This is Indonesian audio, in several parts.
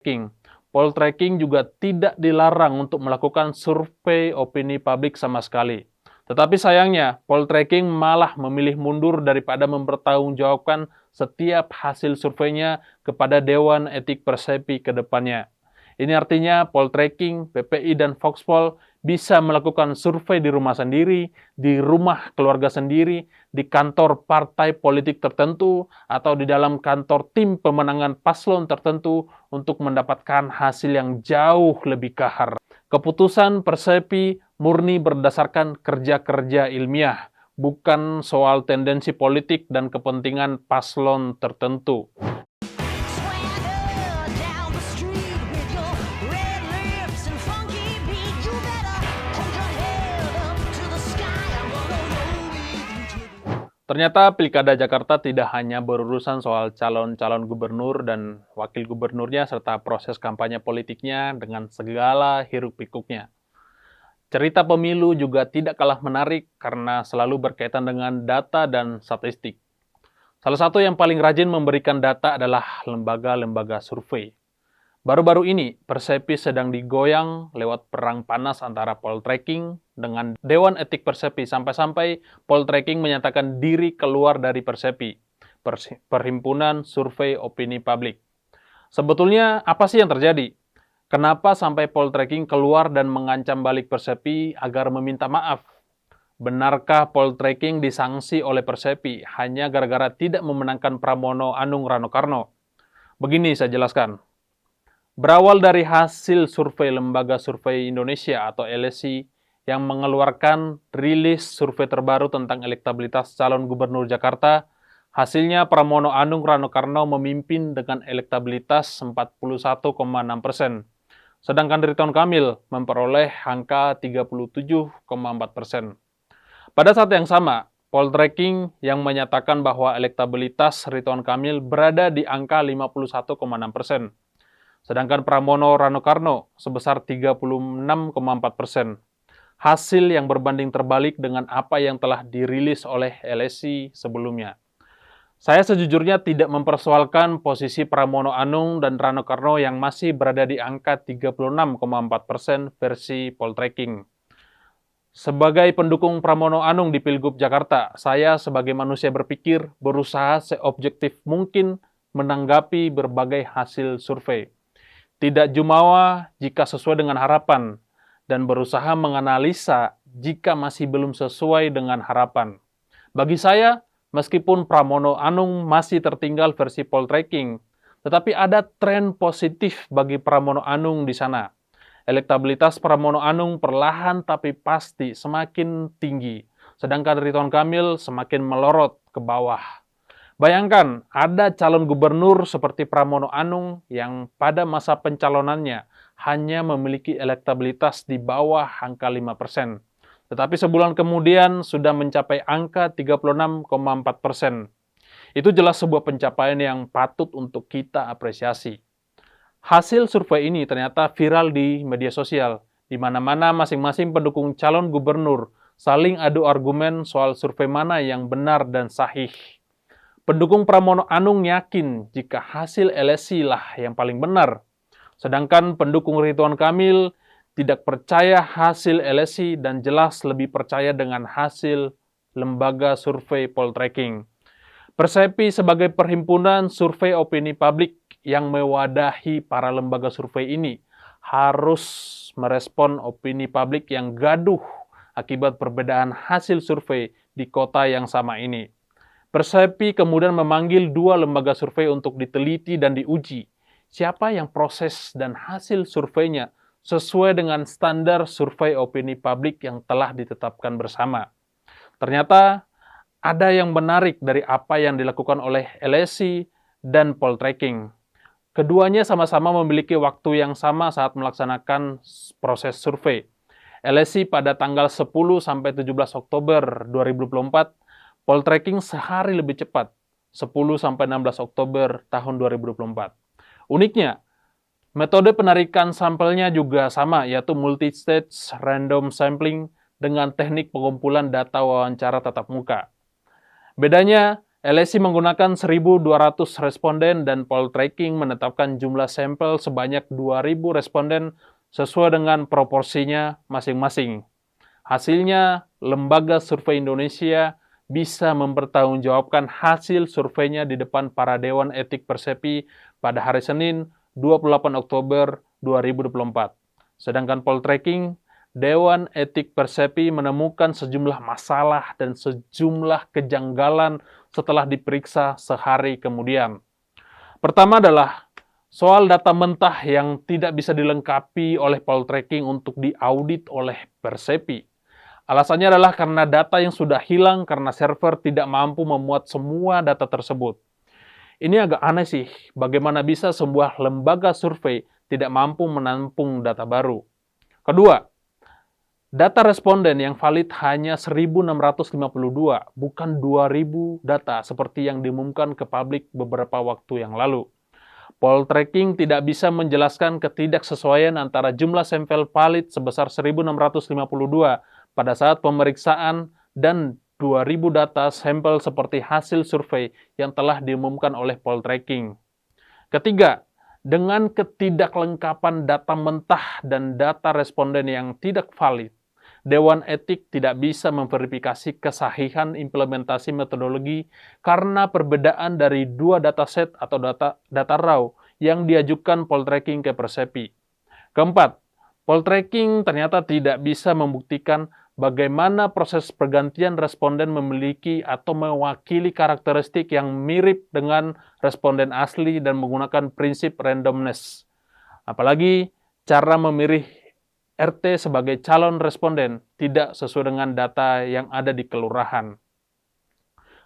tracking. Poll tracking juga tidak dilarang untuk melakukan survei opini publik sama sekali. Tetapi sayangnya, poll tracking malah memilih mundur daripada mempertanggungjawabkan setiap hasil surveinya kepada Dewan Etik Persepi ke depannya. Ini artinya poll tracking, PPI, dan Voxpol bisa melakukan survei di rumah sendiri, di rumah keluarga sendiri, di kantor partai politik tertentu, atau di dalam kantor tim pemenangan paslon tertentu untuk mendapatkan hasil yang jauh lebih kahar. Keputusan Persepi murni berdasarkan kerja-kerja ilmiah, bukan soal tendensi politik dan kepentingan paslon tertentu. Ternyata Pilkada Jakarta tidak hanya berurusan soal calon-calon gubernur dan wakil gubernurnya serta proses kampanye politiknya dengan segala hiruk-pikuknya. Cerita pemilu juga tidak kalah menarik karena selalu berkaitan dengan data dan statistik. Salah satu yang paling rajin memberikan data adalah lembaga-lembaga survei. Baru-baru ini, Persepi sedang digoyang lewat perang panas antara poll tracking dengan Dewan Etik Persepi, sampai-sampai poll tracking menyatakan diri keluar dari Persepi, Perhimpunan Survei Opini Publik. Sebetulnya apa sih yang terjadi? Kenapa sampai poll tracking keluar dan mengancam balik Persepi agar meminta maaf? Benarkah poll tracking disanksi oleh Persepi hanya gara-gara tidak memenangkan Pramono Anung Rano Karno? Begini saya jelaskan. Berawal dari hasil survei Lembaga Survei Indonesia atau LSI yang mengeluarkan rilis survei terbaru tentang elektabilitas calon gubernur Jakarta, hasilnya Pramono Anung Rano Karno memimpin dengan elektabilitas 41,6%, sedangkan Ridwan Kamil memperoleh angka 37,4%. Pada saat yang sama, poll tracking yang menyatakan bahwa elektabilitas Ridwan Kamil berada di angka 51,6%. Sedangkan Pramono Rano Karno sebesar 36,4%. Hasil yang berbanding terbalik dengan apa yang telah dirilis oleh LSI sebelumnya. Saya sejujurnya tidak mempersoalkan posisi Pramono Anung dan Rano Karno yang masih berada di angka 36,4% versi poll tracking. Sebagai pendukung Pramono Anung di Pilgub Jakarta, saya sebagai manusia berpikir berusaha seobjektif mungkin menanggapi berbagai hasil survei. Tidak jumawa jika sesuai dengan harapan, dan berusaha menganalisa jika masih belum sesuai dengan harapan. Bagi saya, meskipun Pramono Anung masih tertinggal versi poll tracking, tetapi ada tren positif bagi Pramono Anung di sana. Elektabilitas Pramono Anung perlahan tapi pasti semakin tinggi, sedangkan Ridwan Kamil semakin melorot ke bawah. Bayangkan, ada calon gubernur seperti Pramono Anung yang pada masa pencalonannya hanya memiliki elektabilitas di bawah angka 5%. Tetapi sebulan kemudian sudah mencapai angka 36,4%. Itu jelas sebuah pencapaian yang patut untuk kita apresiasi. Hasil survei ini ternyata viral di media sosial, di mana-mana masing-masing pendukung calon gubernur saling adu argumen soal survei mana yang benar dan sahih. Pendukung Pramono Anung yakin jika hasil LSI lah yang paling benar. Sedangkan pendukung Ridwan Kamil tidak percaya hasil LSI dan jelas lebih percaya dengan hasil lembaga survei poll tracking. Persepi sebagai perhimpunan survei opini publik yang mewadahi para lembaga survei ini harus merespon opini publik yang gaduh akibat perbedaan hasil survei di kota yang sama ini. Persepi kemudian memanggil 2 lembaga survei untuk diteliti dan diuji. Siapa yang proses dan hasil surveinya sesuai dengan standar survei opini publik yang telah ditetapkan bersama. Ternyata ada yang menarik dari apa yang dilakukan oleh LSI dan poll tracking. Keduanya sama-sama memiliki waktu yang sama saat melaksanakan proses survei. LSI pada tanggal 10 sampai 17 Oktober 2024, poll tracking sehari lebih cepat, 10-16 Oktober tahun 2024. Uniknya, metode penarikan sampelnya juga sama, yaitu multi-stage random sampling dengan teknik pengumpulan data wawancara tatap muka. Bedanya, LSI menggunakan 1.200 responden dan poltreking menetapkan jumlah sampel sebanyak 2.000 responden sesuai dengan proporsinya masing-masing. Hasilnya, Lembaga Survei Indonesia bisa mempertanggungjawabkan hasil surveinya di depan para Dewan Etik Persepi pada hari Senin 28 Oktober 2024. Sedangkan poltreking, Dewan Etik Persepi menemukan sejumlah masalah dan sejumlah kejanggalan setelah diperiksa sehari kemudian. Pertama adalah soal data mentah yang tidak bisa dilengkapi oleh poltreking untuk diaudit oleh Persepi. Alasannya adalah karena data yang sudah hilang karena server tidak mampu memuat semua data tersebut. Ini agak aneh sih, bagaimana bisa sebuah lembaga survei tidak mampu menampung data baru. Kedua, data responden yang valid hanya 1.652, bukan 2.000 data seperti yang diumumkan ke publik beberapa waktu yang lalu. Poltreking tidak bisa menjelaskan ketidaksesuaian antara jumlah sampel valid sebesar 1.652 pada saat pemeriksaan dan 2.000 data sampel seperti hasil survei yang telah diumumkan oleh poltreking. Ketiga, dengan ketidaklengkapan data mentah dan data responden yang tidak valid, Dewan Etik tidak bisa memverifikasi kesahihan implementasi metodologi karena perbedaan dari dua dataset atau data raw yang diajukan poltreking ke Persepi. Keempat, poltreking ternyata tidak bisa membuktikan bagaimana proses pergantian responden memiliki atau mewakili karakteristik yang mirip dengan responden asli dan menggunakan prinsip randomness. Apalagi cara memilih RT sebagai calon responden tidak sesuai dengan data yang ada di kelurahan.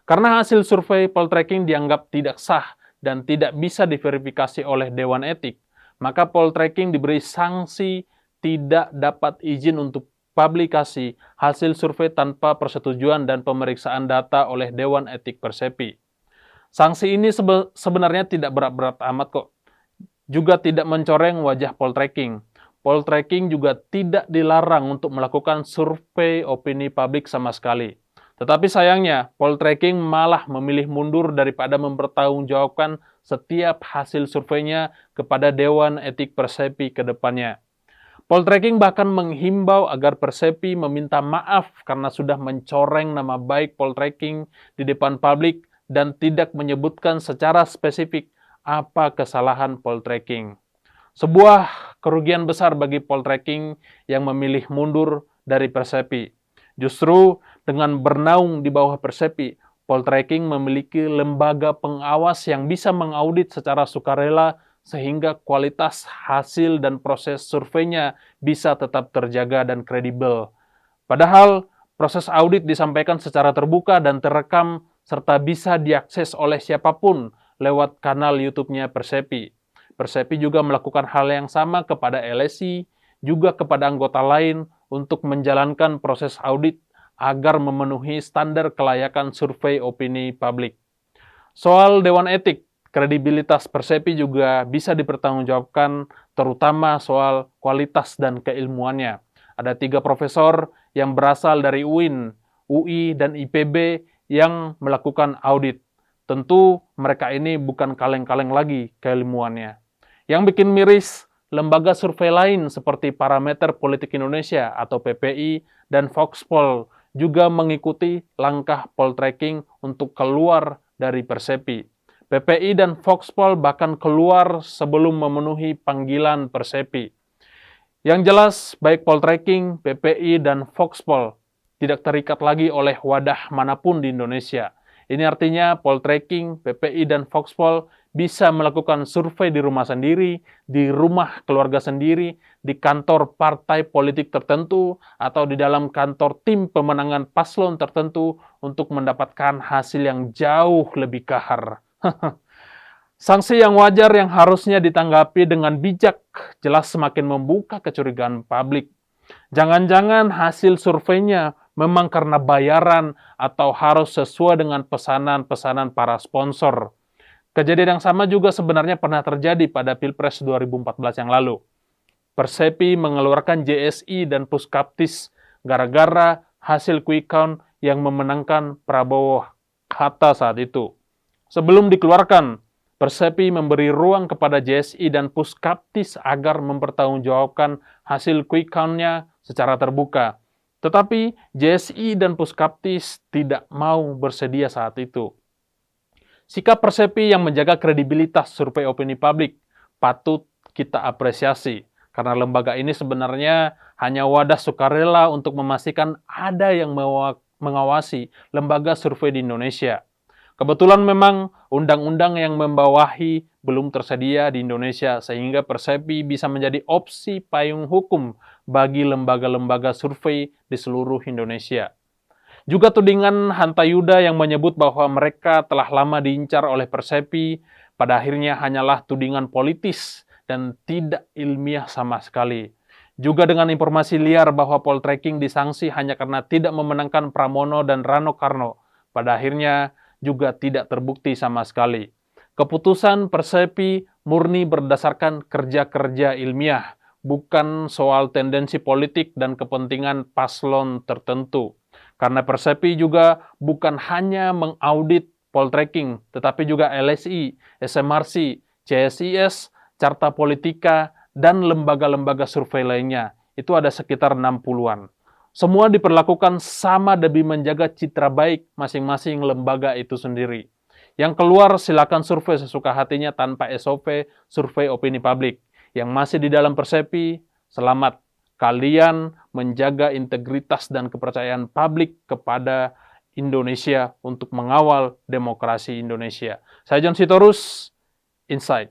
Karena hasil survei poltreking dianggap tidak sah dan tidak bisa diverifikasi oleh Dewan Etik, maka poltreking diberi sanksi tidak dapat izin untuk publikasi hasil survei tanpa persetujuan dan pemeriksaan data oleh Dewan Etik Persepi. Sanksi ini sebenarnya tidak berat-berat amat kok. Juga tidak mencoreng wajah poltreking. Poltreking juga tidak dilarang untuk melakukan survei opini publik sama sekali. Tetapi sayangnya, poltreking malah memilih mundur daripada mempertanggungjawabkan setiap hasil surveinya kepada Dewan Etik Persepi ke depannya. Poltreking bahkan menghimbau agar Persepi meminta maaf karena sudah mencoreng nama baik poltreking di depan publik dan tidak menyebutkan secara spesifik apa kesalahan poltreking. Sebuah kerugian besar bagi poltreking yang memilih mundur dari Persepi. Justru dengan bernaung di bawah Persepi, poltreking memiliki lembaga pengawas yang bisa mengaudit secara sukarela sehingga kualitas hasil dan proses surveinya bisa tetap terjaga dan kredibel. Padahal proses audit disampaikan secara terbuka dan terekam serta bisa diakses oleh siapapun lewat kanal YouTube-nya Persepi. Persepi juga melakukan hal yang sama kepada LSI, juga kepada anggota lain untuk menjalankan proses audit agar memenuhi standar kelayakan survei opini publik. Soal Dewan Etik, kredibilitas Persepi juga bisa dipertanggungjawabkan terutama soal kualitas dan keilmuannya. Ada 3 profesor yang berasal dari UIN, UI, dan IPB yang melakukan audit. Tentu mereka ini bukan kaleng-kaleng lagi keilmuannya. Yang bikin miris, lembaga survei lain seperti Parameter Politik Indonesia atau PPI dan Voxpol juga mengikuti langkah poltreking untuk keluar dari Persepi. PPI dan Voxpol bahkan keluar sebelum memenuhi panggilan Persepi. Yang jelas, baik poltreking, PPI, dan Voxpol tidak terikat lagi oleh wadah manapun di Indonesia. Ini artinya poltreking, PPI, dan Voxpol bisa melakukan survei di rumah sendiri, di rumah keluarga sendiri, di kantor partai politik tertentu, atau di dalam kantor tim pemenangan paslon tertentu untuk mendapatkan hasil yang jauh lebih kahar. Sanksi yang wajar yang harusnya ditanggapi dengan bijak jelas semakin membuka kecurigaan publik. Jangan-jangan hasil surveinya memang karena bayaran atau harus sesuai dengan pesanan-pesanan para sponsor. Kejadian yang sama juga sebenarnya pernah terjadi pada Pilpres 2014 yang lalu. Persepi mengeluarkan JSI dan Puskaptis gara-gara hasil quick count yang memenangkan Prabowo Hatta saat itu. Sebelum dikeluarkan, Persepi memberi ruang kepada JSI dan Puskaptis agar mempertanggungjawabkan hasil quick count-nya secara terbuka. Tetapi JSI dan Puskaptis tidak mau bersedia saat itu. Sikap Persepi yang menjaga kredibilitas survei opini publik patut kita apresiasi, karena lembaga ini sebenarnya hanya wadah sukarela untuk memastikan ada yang mengawasi lembaga survei di Indonesia. Kebetulan memang undang-undang yang membawahi belum tersedia di Indonesia, sehingga Persepi bisa menjadi opsi payung hukum bagi lembaga-lembaga survei di seluruh Indonesia. Juga tudingan Hanta Yuda yang menyebut bahwa mereka telah lama diincar oleh Persepi, pada akhirnya hanyalah tudingan politis dan tidak ilmiah sama sekali. Juga dengan informasi liar bahwa poltreking disanksi hanya karena tidak memenangkan Pramono dan Rano Karno, pada akhirnya juga tidak terbukti sama sekali. Keputusan Persepi murni berdasarkan kerja-kerja ilmiah, bukan soal tendensi politik dan kepentingan paslon tertentu. Karena Persepi juga bukan hanya mengaudit poltreking, tetapi juga LSI, SMRC, CSIS, Carta Politika, dan lembaga-lembaga survei lainnya. Itu ada sekitar 60-an. Semua diperlakukan sama demi menjaga citra baik masing-masing lembaga itu sendiri. Yang keluar silakan survei sesuka hatinya tanpa SOP, survei opini publik. Yang masih di dalam Persepi, selamat. Kalian menjaga integritas dan kepercayaan publik kepada Indonesia untuk mengawal demokrasi Indonesia. Saya John Sitorus, Insight.